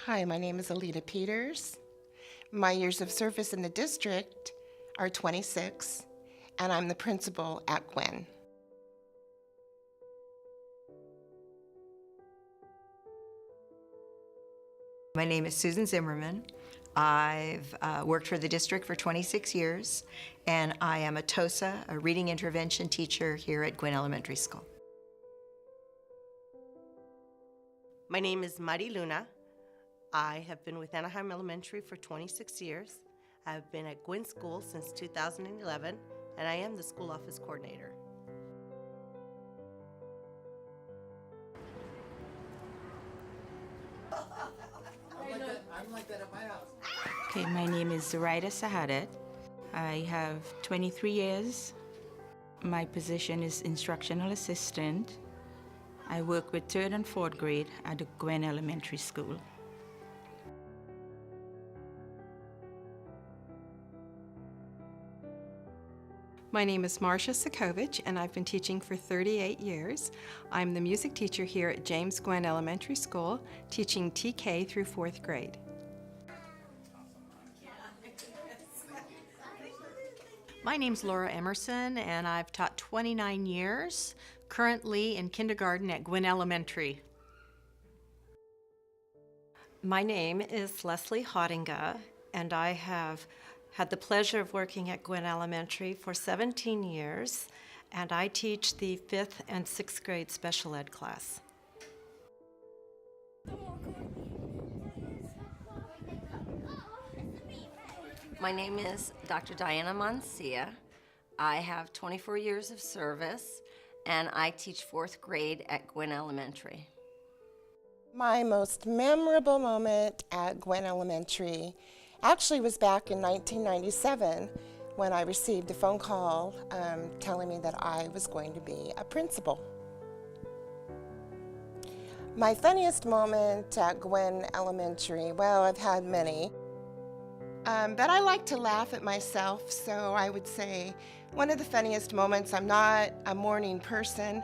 Hi, my name is Alita Peters. My years of service in the district are 26, and I'm the principal at Guinn. My name is Susan Zimmerman. I've worked for the district for 26 years, and I am a TOSA, a reading intervention teacher here at Guinn Elementary School. My name is Mari Luna. I have been with Anaheim Elementary for 26 years. I've been at Guinn School since 2011, and I am the school office coordinator. I'm like that at my house. Okay, my name is Zoraida Sahadat. I have 23 years. My position is instructional assistant. I work with 3rd and 4th grade at the Guinn Elementary School. My name is Marcia Sokovich, and I've been teaching for 38 years. I'm the music teacher here at James Guinn Elementary School, teaching TK through 4th grade. My name's Laura Emerson, and I've taught 29 years, currently in kindergarten at Guinn Elementary. My name is Leslie Hottinga, and I have had the pleasure of working at Guinn Elementary for 17 years, and I teach the 5th and 6th grade special ed class. My name is Dr. Diana Mancia. I have 24 years of service, and I teach 4th grade at Guinn Elementary. My most memorable moment at Guinn Elementary actually was back in 1997 when I received a phone call telling me that I was going to be a principal. My funniest moment at Guinn Elementary, well, I've had many, but I like to laugh at myself, so I would say one of the funniest moments, I'm not a morning person.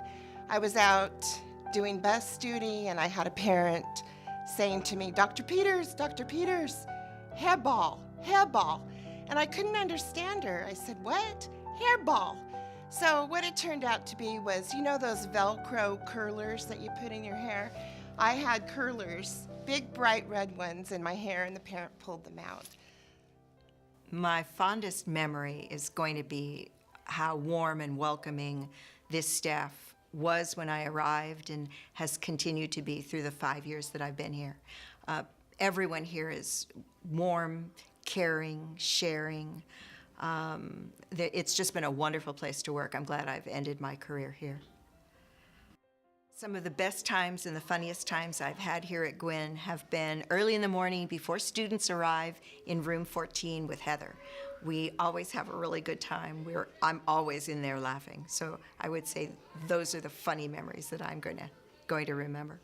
I was out doing bus duty and I had a parent saying to me, Dr. Peters, hairball. And I couldn't understand her. I said, what? Hairball. So what it turned out to be was, you know those Velcro curlers that you put in your hair? I had curlers, big bright red ones in my hair, and the parent pulled them out. My fondest memory is going to be how warm and welcoming this staff was when I arrived and has continued to be through the 5 years that I've been here. Everyone here is warm, caring, sharing. It's just been a wonderful place to work. I'm glad I've ended my career here. Some of the best times and the funniest times I've had here at Guinn have been early in the morning before students arrive in room 14 with Heather. We always have a really good time. I'm always in there laughing. So I would say those are the funny memories that I'm going to remember.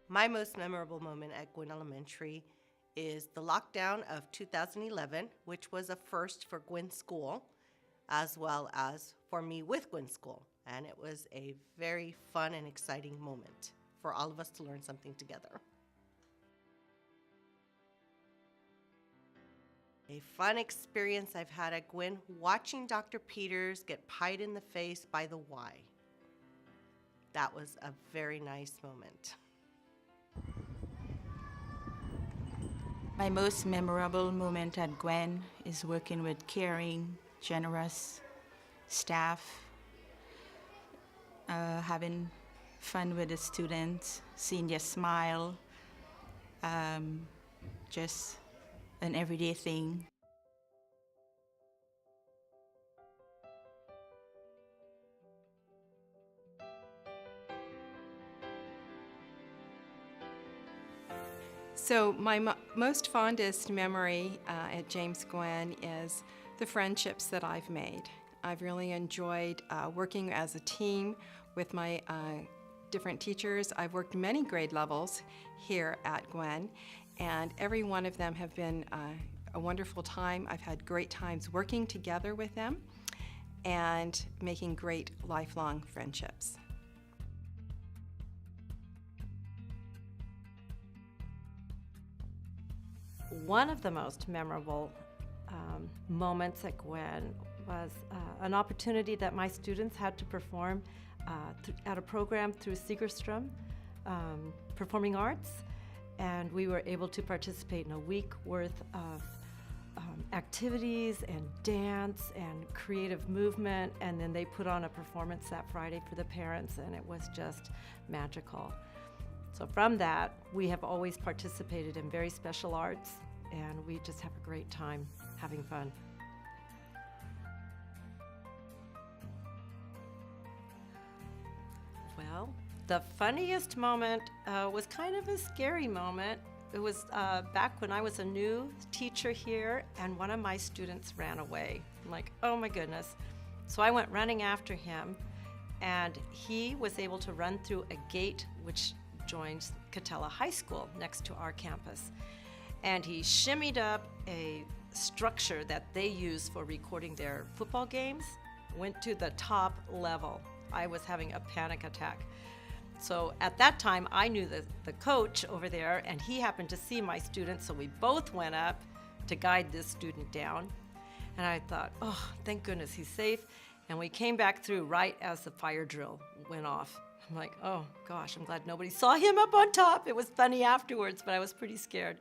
My most memorable moment at Guinn Elementary is the lockdown of 2011, which was a first for Guinn School, as well as for me with Guinn School. And it was a very fun and exciting moment for all of us to learn something together. A fun experience I've had at Guinn, watching Dr. Peters get pied in the face by the Y. That was a very nice moment. My most memorable moment at Guinn is working with caring, generous staff, having fun with the students, seeing their smile, just an everyday thing. So my most fondest memory at James Guinn is the friendships that I've made. I've really enjoyed working as a team with my different teachers. I've worked many grade levels here at Guinn, and every one of them have been a wonderful time. I've had great times working together with them. and making great lifelong friendships. One of the most memorable moments at Guinn was an opportunity that my students had to perform at a program through Segerstrom Performing Arts, and we were able to participate in a week worth of activities and dance and creative movement, and then they put on a performance that Friday for the parents, and it was just magical. So from that, we have always participated in very special arts, and we just have a great time having fun. Well, the funniest moment was kind of a scary moment. It was back when I was a new teacher here, and one of my students ran away. I'm like, oh my goodness. So I went running after him, and he was able to run through a gate which joins Catella High School next to our campus. And he shimmied up a structure that they use for recording their football games, went to the top level. I was having a panic attack. So at that time, I knew the coach over there, and he happened to see my student, so we both went up to guide this student down. And I thought, oh, thank goodness he's safe. And we came back through right as the fire drill went off. I'm like, oh gosh, I'm glad nobody saw him up on top. It was funny afterwards, but I was pretty scared.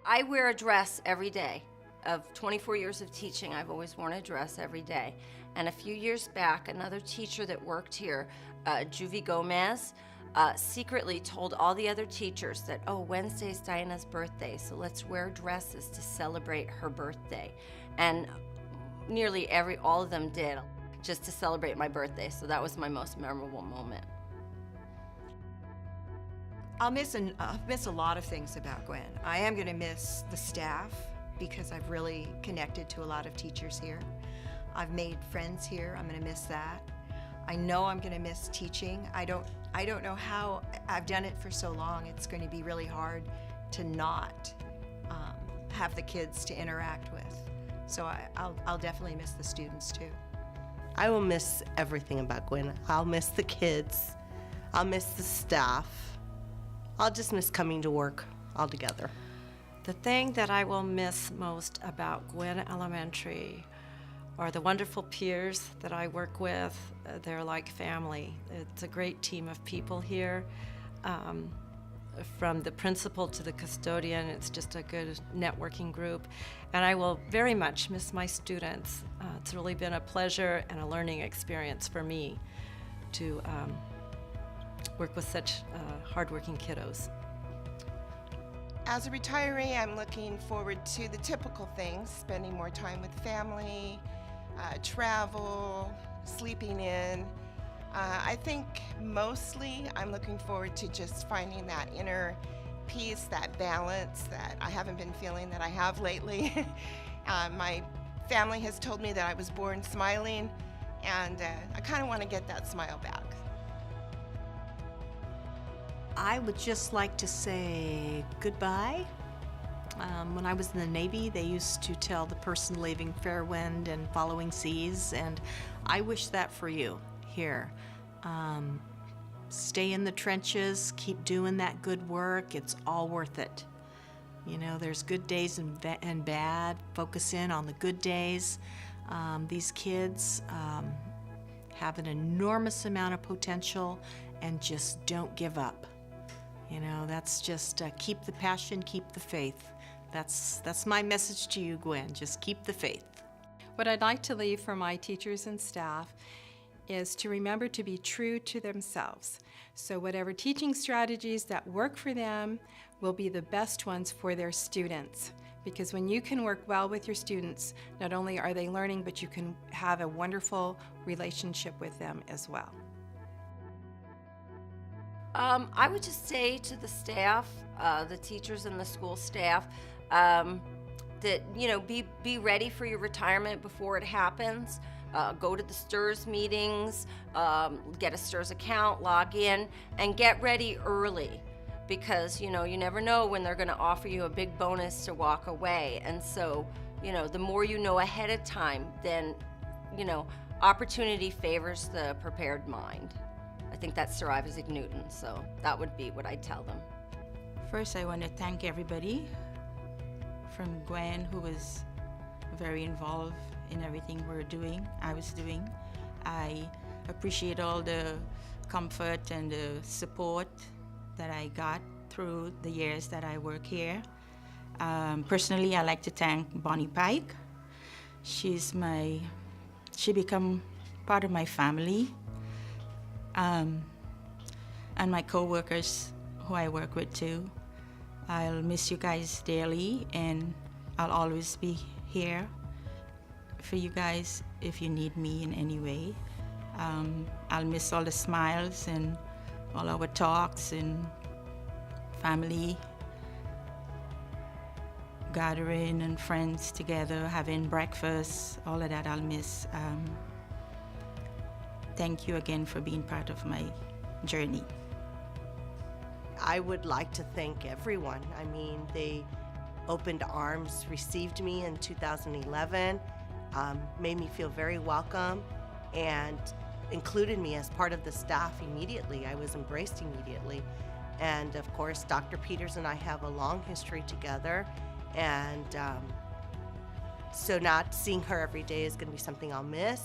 I wear a dress every day. Of 24 years of teaching, I've always worn a dress every day. And a few years back, another teacher that worked here, Juvie Gomez, secretly told all the other teachers that, oh, Wednesday's Diana's birthday, so let's wear dresses to celebrate her birthday. And nearly all of them did, just to celebrate my birthday, so that was my most memorable moment. I'll miss a lot of things about Guinn. I am going to miss the staff because I've really connected to a lot of teachers here. I've made friends here. I'm going to miss that. I know I'm going to miss teaching. I don't know how. I've done it for so long. It's going to be really hard to not have the kids to interact with. So I'll definitely miss the students too. I will miss everything about Guinn. I'll miss the kids. I'll miss the staff. I'll just miss coming to work altogether. The thing that I will miss most about Guinn Elementary are the wonderful peers that I work with. They're like family. It's a great team of people here. From the principal to the custodian, it's just a good networking group. And I will very much miss my students. It's really been a pleasure and a learning experience for me to work with such hardworking kiddos. As a retiree, I'm looking forward to the typical things, spending more time with family, travel, sleeping in. I think mostly I'm looking forward to just finding that inner peace, that balance that I haven't been feeling that I have lately. My family has told me that I was born smiling, and I kind of want to get that smile back. I would just like to say goodbye. When I was in the Navy, they used to tell the person leaving fair wind and following seas, and I wish that for you here. Stay in the trenches, keep doing that good work. It's all worth it. You know, there's good days and bad. Focus in on the good days. These kids have an enormous amount of potential, and just don't give up. You know, that's just keep the passion, keep the faith. That's my message to you, Guinn. Just keep the faith. What I'd like to leave for my teachers and staff is to remember to be true to themselves. So whatever teaching strategies that work for them will be the best ones for their students. Because when you can work well with your students, not only are they learning, but you can have a wonderful relationship with them as well. I would just say to the staff, the teachers and the school staff, that, you know, be ready for your retirement before it happens. Go to the STIRS meetings, get a STIRS account, log in, and get ready early, because, you know, you never know when they're going to offer you a big bonus to walk away. And so the more you know ahead of time, then, opportunity favors the prepared mind. I think that's Sir Isaac Newton, so that would be what I'd tell them. First, I want to thank everybody from Guinn, who was very involved in everything I was doing. I appreciate all the comfort and the support that I got through the years that I work here. Personally, I like to thank Bonnie Pike. She become part of my family. And my co-workers who I work with too. I'll miss you guys dearly, and I'll always be here for you guys if you need me in any way. I'll miss all the smiles and all our talks and family gathering and friends together, having breakfast, all of that I'll miss. Thank you again for being part of my journey. I would like to thank everyone. I mean, they opened arms, received me in 2011, made me feel very welcome, and included me as part of the staff immediately. I was embraced immediately. And of course, Dr. Peters and I have a long history together, and so not seeing her every day is going to be something I'll miss,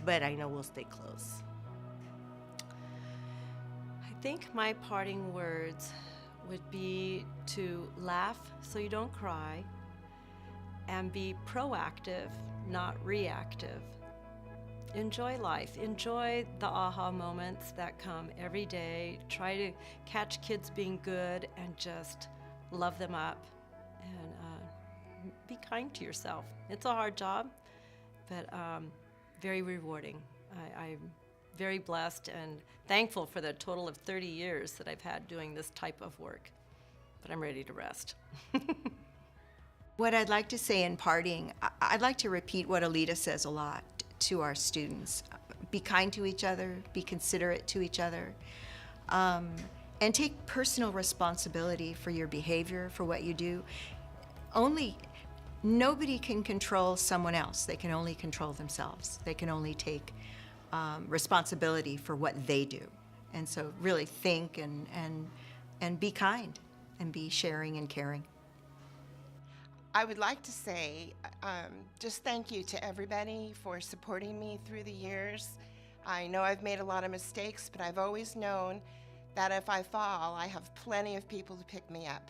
but I know we'll stay close. I think my parting words would be to laugh so you don't cry and be proactive, not reactive. Enjoy life. Enjoy the aha moments that come every day. Try to catch kids being good and just love them up, and be kind to yourself. It's a hard job, but very rewarding. I'm very blessed and thankful for the total of 30 years that I've had doing this type of work, but I'm ready to rest. What I'd like to say in parting, I'd like to repeat what Alita says a lot to our students. Be kind to each other, be considerate to each other, and take personal responsibility for your behavior, for what you do. Nobody can control someone else. They can only control themselves. They can only take responsibility for what they do. And so really think and be kind and be sharing and caring. I would like to say just thank you to everybody for supporting me through the years. I know I've made a lot of mistakes, but I've always known that if I fall, I have plenty of people to pick me up.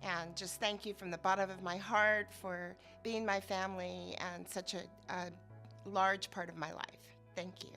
And just thank you from the bottom of my heart for being my family and such a large part of my life. Thank you.